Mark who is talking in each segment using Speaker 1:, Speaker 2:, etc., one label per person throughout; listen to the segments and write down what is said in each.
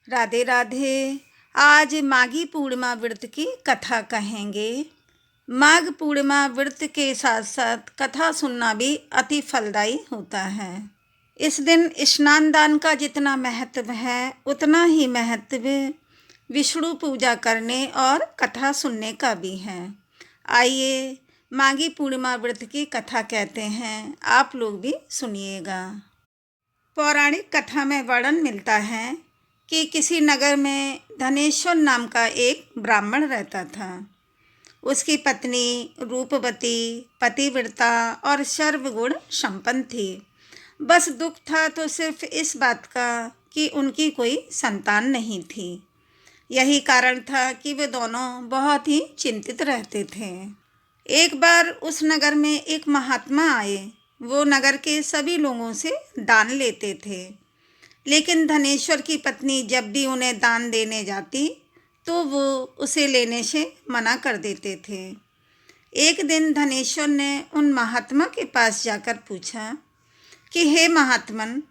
Speaker 1: राधे राधे। आज माघी पूर्णिमा व्रत की कथा कहेंगे। माघ पूर्णिमा व्रत के साथ साथ कथा सुनना भी अति फलदायी होता है। इस दिन स्नान दान का जितना महत्व है उतना ही महत्व विष्णु पूजा करने और कथा सुनने का भी है। आइए माघी पूर्णिमा व्रत की कथा कहते हैं, आप लोग भी सुनिएगा। पौराणिक कथा में वर्णन मिलता है कि किसी नगर में धनेश्वर नाम का एक ब्राह्मण रहता था। उसकी पत्नी रूपवती, पतिव्रता और सर्वगुण संपन्न थी। बस दुख था तो सिर्फ इस बात का कि उनकी कोई संतान नहीं थी। यही कारण था कि वे दोनों बहुत ही चिंतित रहते थे। एक बार उस नगर में एक महात्मा आए। वो नगर के सभी लोगों से दान लेते थे, लेकिन धनेश्वर की पत्नी जब भी उन्हें दान देने जाती तो वो उसे लेने से मना कर देते थे। एक दिन धनेश्वर ने उन महात्मा के पास जाकर पूछा कि हे महात्मन,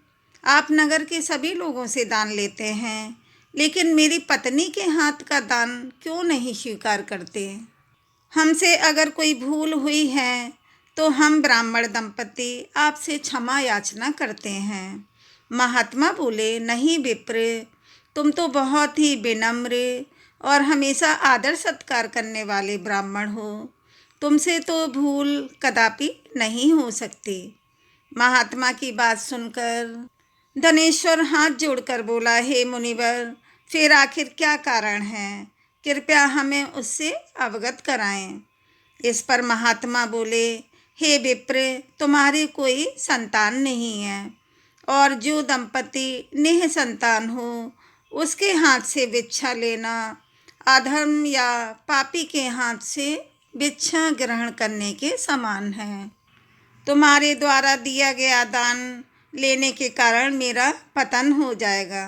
Speaker 1: आप नगर के सभी लोगों से दान लेते हैं, लेकिन मेरी पत्नी के हाथ का दान क्यों नहीं स्वीकार करते? हमसे अगर कोई भूल हुई है तो हम ब्राह्मण दंपति आपसे क्षमा याचना करते हैं। महात्मा बोले, नहीं विप्र, तुम तो बहुत ही विनम्र और हमेशा आदर सत्कार करने वाले ब्राह्मण हो। तुमसे तो भूल कदापि नहीं हो सकती। महात्मा की बात सुनकर धनेश्वर हाथ जोड़कर बोला, हे मुनिवर, फिर आखिर क्या कारण है? कृपया हमें उससे अवगत कराएं। इस पर महात्मा बोले, हे विप्र, तुम्हारी कोई संतान नहीं है और जो दंपति निःसंतान हो उसके हाथ से भिक्षा लेना अधर्म या पापी के हाथ से भिक्षा ग्रहण करने के समान है। तुम्हारे द्वारा दिया गया दान लेने के कारण मेरा पतन हो जाएगा।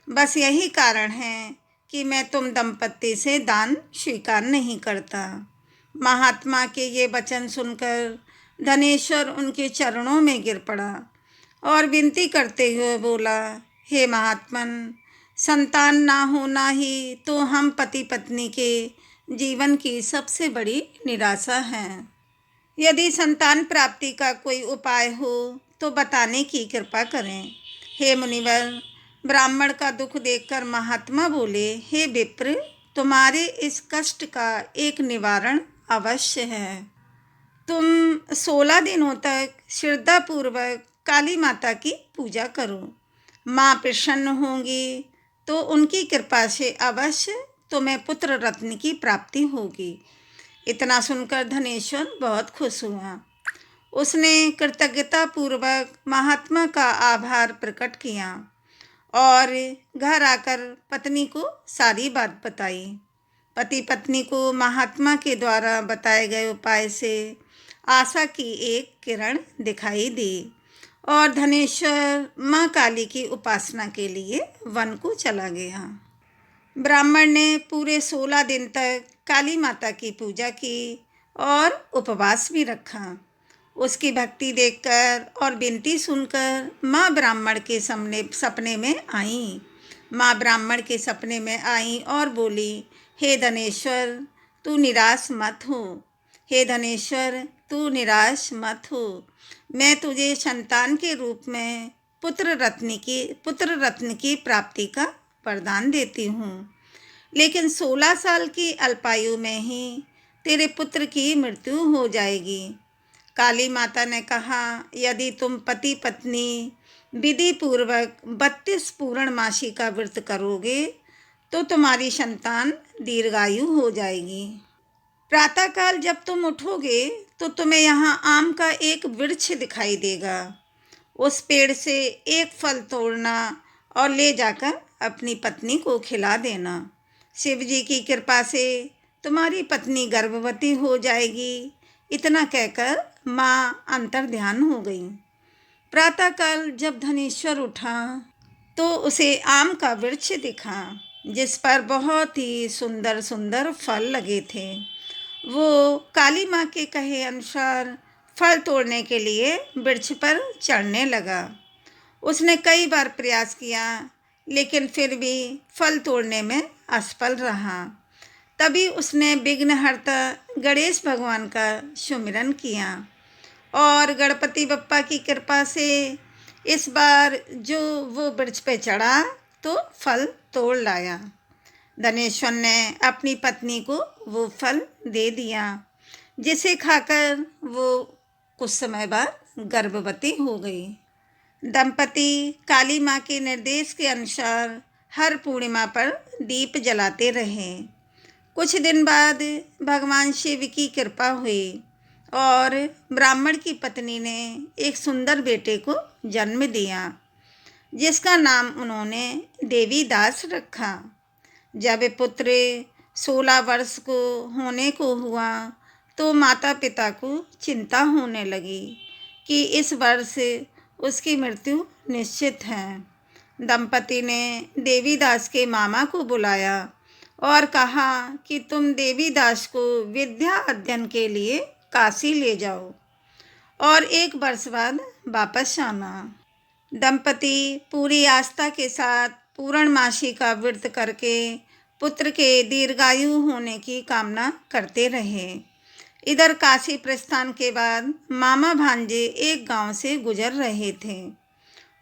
Speaker 1: बस यही कारण है कि मैं तुम दंपत्ति से दान स्वीकार नहीं करता। महात्मा के ये वचन सुनकर धनेश्वर उनके चरणों में गिर पड़ा और विनती करते हुए बोला, हे महात्मन, संतान ना होना ही तो हम पति पत्नी के जीवन की सबसे बड़ी निराशा है। यदि संतान प्राप्ति का कोई उपाय हो तो बताने की कृपा करें। हे मुनिवर, ब्राह्मण का दुख देखकर महात्मा बोले, हे विप्र, तुम्हारे इस कष्ट का एक निवारण अवश्य है। तुम 16 दिनों तक श्रद्धापूर्वक काली माता की पूजा करो। माँ प्रसन्न होंगी तो उनकी कृपा से अवश्य तुम्हें पुत्र रत्न की प्राप्ति होगी। इतना सुनकर धनेश्वर बहुत खुश हुआ। उसने कृतज्ञता पूर्वक महात्मा का आभार प्रकट किया और घर आकर पत्नी को सारी बात बताई। पति पत्नी को महात्मा के द्वारा बताए गए उपाय से आशा की एक किरण दिखाई दी और धनेश्वर माँ काली की उपासना के लिए वन को चला गया। ब्राह्मण ने पूरे 16 दिन तक काली माता की पूजा की और उपवास भी रखा। उसकी भक्ति देखकर और विनती सुनकर माँ ब्राह्मण के सपने में आई। माँ ब्राह्मण के सपने में आई और बोली, हे धनेश्वर, तू निराश मत हो। हे धनेश्वर, तू निराश मत हो। मैं तुझे संतान के रूप में पुत्र रत्न की प्राप्ति का वरदान देती हूँ, लेकिन 16 साल की अल्पायु में ही तेरे पुत्र की मृत्यु हो जाएगी। काली माता ने कहा, यदि तुम पति पत्नी विधि पूर्वक 32 पूर्णमासी का व्रत करोगे तो तुम्हारी संतान दीर्घायु हो जाएगी। प्रातःकाल जब तुम उठोगे तो तुम्हें यहाँ आम का एक वृक्ष दिखाई देगा। उस पेड़ से एक फल तोड़ना और ले जाकर अपनी पत्नी को खिला देना। शिव जी की कृपा से तुम्हारी पत्नी गर्भवती हो जाएगी। इतना कहकर माँ अंतर्ध्यान हो गई। प्रातःकाल जब धनेश्वर उठा तो उसे आम का वृक्ष दिखा जिस पर बहुत ही सुंदर सुंदर फल लगे थे। वो काली माँ के कहे अनुसार फल तोड़ने के लिए वृक्ष पर चढ़ने लगा। उसने कई बार प्रयास किया, लेकिन फिर भी फल तोड़ने में असफल रहा। तभी उसने विघ्नहर्ता गणेश भगवान का सुमिरन किया और गणपति बप्पा की कृपा से इस बार जो वो वृक्ष पे चढ़ा तो फल तोड़ लाया। धनेश्वर ने अपनी पत्नी को वो फल दे दिया, जिसे खाकर वो कुछ समय बाद गर्भवती हो गई। दंपति काली माँ के निर्देश के अनुसार हर पूर्णिमा पर दीप जलाते रहे। कुछ दिन बाद भगवान शिव की कृपा हुई और ब्राह्मण की पत्नी ने एक सुंदर बेटे को जन्म दिया, जिसका नाम उन्होंने देवीदास रखा। जब पुत्र 16 वर्ष को होने को हुआ तो माता पिता को चिंता होने लगी कि इस वर्ष उसकी मृत्यु निश्चित है। दंपति ने देवीदास के मामा को बुलाया और कहा कि तुम देवीदास को विद्या अध्ययन के लिए काशी ले जाओ और 1 वर्ष बाद वापस आना। दंपति पूरी आस्था के साथ पूर्णमासी का व्रत करके पुत्र के दीर्घायु होने की कामना करते रहे। इधर काशी प्रस्थान के बाद मामा भांजे एक गांव से गुजर रहे थे।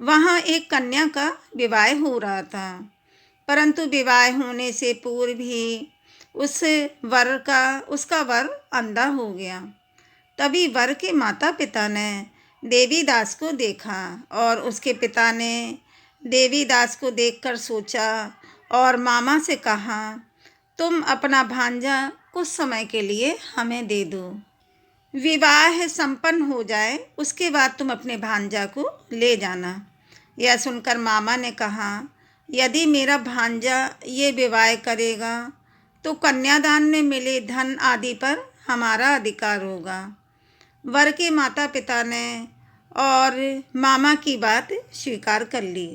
Speaker 1: वहां एक कन्या का विवाह हो रहा था, परंतु विवाह होने से पूर्व ही उसका वर अंधा हो गया। तभी वर के माता पिता ने देवीदास को देखा और उसके पिता ने देवीदास को देखकर सोचा और मामा से कहा, तुम अपना भांजा कुछ समय के लिए हमें दे दो। विवाह संपन्न हो जाए उसके बाद तुम अपने भांजा को ले जाना। यह सुनकर मामा ने कहा, यदि मेरा भांजा ये विवाह करेगा तो कन्यादान में मिले धन आदि पर हमारा अधिकार होगा। वर के माता पिता ने और मामा की बात स्वीकार कर ली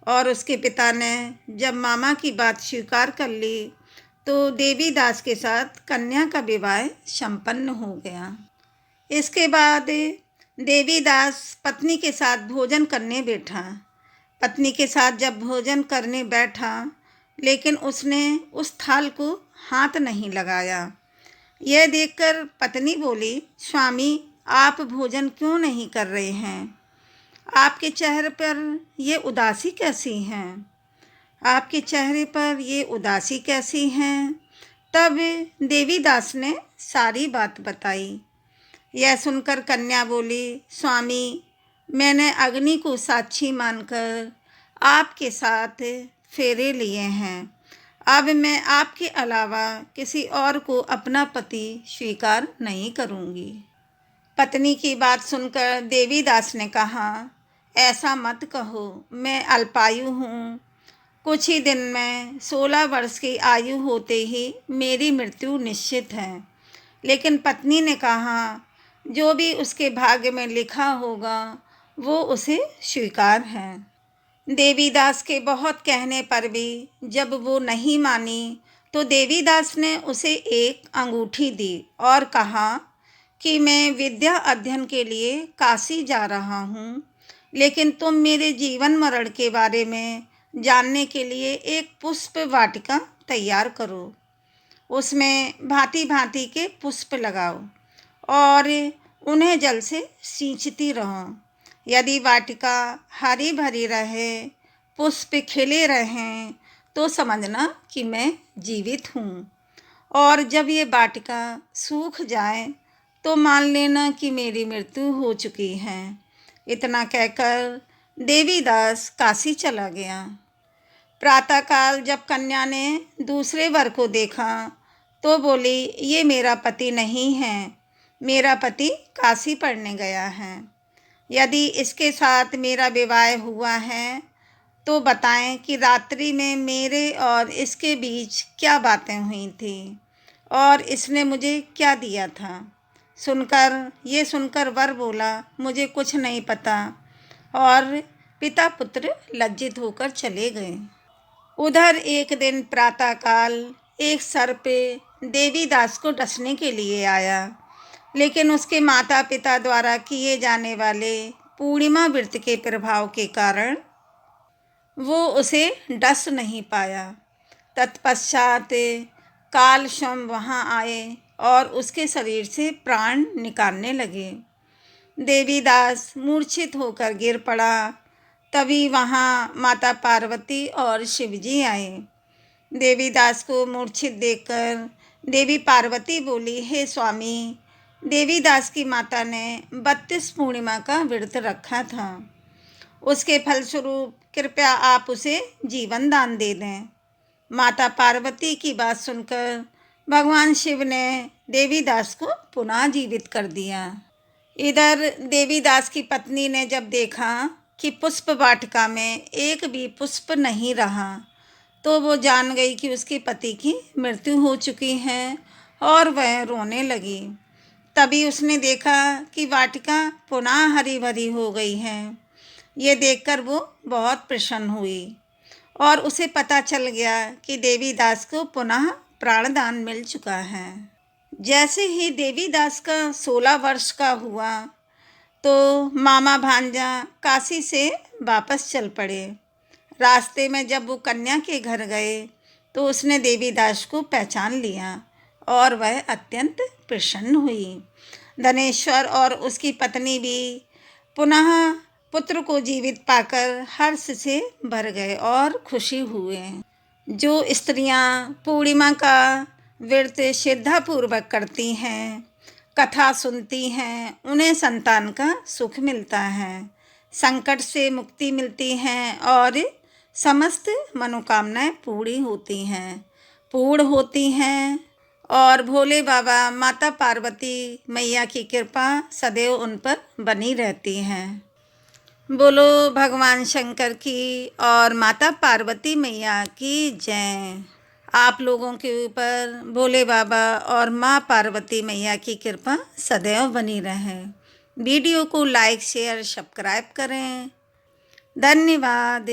Speaker 1: और उसके पिता ने जब मामा की बात स्वीकार कर ली तो देवीदास के साथ कन्या का विवाह संपन्न हो गया। इसके बाद देवीदास पत्नी के साथ भोजन करने बैठा। पत्नी के साथ जब भोजन करने बैठा, लेकिन उसने उस थाल को हाथ नहीं लगाया। यह देखकर पत्नी बोली, स्वामी आप भोजन क्यों नहीं कर रहे हैं? आपके चेहरे पर ये उदासी कैसी है? आपके चेहरे पर ये उदासी कैसी है? तब देवीदास ने सारी बात बताई। यह सुनकर कन्या बोली, स्वामी मैंने अग्नि को साक्षी मानकर आपके साथ फेरे लिए हैं। अब मैं आपके अलावा किसी और को अपना पति स्वीकार नहीं करूंगी। पत्नी की बात सुनकर देवीदास ने कहा, ऐसा मत कहो, मैं अल्पायु हूँ। कुछ ही दिन में 16 वर्ष की आयु होते ही मेरी मृत्यु निश्चित है। लेकिन पत्नी ने कहा, जो भी उसके भाग्य में लिखा होगा वो उसे स्वीकार है। देवीदास के बहुत कहने पर भी जब वो नहीं मानी तो देवीदास ने उसे एक अंगूठी दी और कहा कि मैं विद्या अध्ययन के लिए काशी जा रहा हूँ, लेकिन तुम मेरे जीवन मरण के बारे में जानने के लिए एक पुष्प वाटिका तैयार करो। उसमें भांति भांति के पुष्प लगाओ और उन्हें जल से सींचती रहो। यदि वाटिका हरी भरी रहे, पुष्प खिले रहें, तो समझना कि मैं जीवित हूँ, और जब ये वाटिका सूख जाए तो मान लेना कि मेरी मृत्यु हो चुकी है। इतना कहकर देवीदास काशी चला गया। प्रातःकाल जब कन्या ने दूसरे वर को देखा तो बोली, ये मेरा पति नहीं है, मेरा पति काशी पढ़ने गया है। यदि इसके साथ मेरा विवाह हुआ है तो बताएं कि रात्रि में मेरे और इसके बीच क्या बातें हुई थी और इसने मुझे क्या दिया था। सुनकर वर बोला, मुझे कुछ नहीं पता, और पिता पुत्र लज्जित होकर चले गए। उधर एक दिन प्रातःकाल एक सर्प देवीदास को डसने के लिए आया, लेकिन उसके माता पिता द्वारा किए जाने वाले पूर्णिमा व्रत के प्रभाव के कारण वो उसे डस नहीं पाया। तत्पश्चात कालशम वहाँ आए और उसके शरीर से प्राण निकालने लगे। देवीदास मूर्छित होकर गिर पड़ा। तभी वहाँ माता पार्वती और शिवजी आए। देवीदास को मूर्छित देखकर देवी पार्वती बोली, हे स्वामी, देवीदास की माता ने 32 पूर्णिमा का व्रत रखा था। उसके फलस्वरूप कृपया आप उसे जीवन दान दे दें। माता पार्वती की बात सुनकर भगवान शिव ने देवीदास को पुनः जीवित कर दिया। इधर देवीदास की पत्नी ने जब देखा कि पुष्प वाटिका में एक भी पुष्प नहीं रहा, तो वो जान गई कि उसके पति की मृत्यु हो चुकी है और वह रोने लगी। तभी उसने देखा कि वाटिका पुनः हरी भरी हो गई है। ये देखकर वो बहुत प्रसन्न हुई और उसे पता चल गया कि देवीदास को पुनः प्राणदान मिल चुका है। जैसे ही देवीदास का 16 वर्ष का हुआ तो मामा भांजा काशी से वापस चल पड़े। रास्ते में जब वो कन्या के घर गए तो उसने देवीदास को पहचान लिया और वह अत्यंत प्रसन्न हुई। धनेश्वर और उसकी पत्नी भी पुनः पुत्र को जीवित पाकर हर्ष से भर गए और खुशी हुए। जो स्त्रियां पूर्णिमा का व्रत श्रद्धापूर्वक करती हैं, कथा सुनती हैं, उन्हें संतान का सुख मिलता है, संकट से मुक्ति मिलती है और समस्त मनोकामनाएं पूर्ण होती हैं और भोले बाबा माता पार्वती मैया की कृपा सदैव उन पर बनी रहती है। बोलो भगवान शंकर की और माता पार्वती मैया की जय। आप लोगों के ऊपर भोले बाबा और माँ पार्वती मैया की कृपा सदैव बनी रहे। वीडियो को लाइक शेयर सब्सक्राइब करें। धन्यवाद।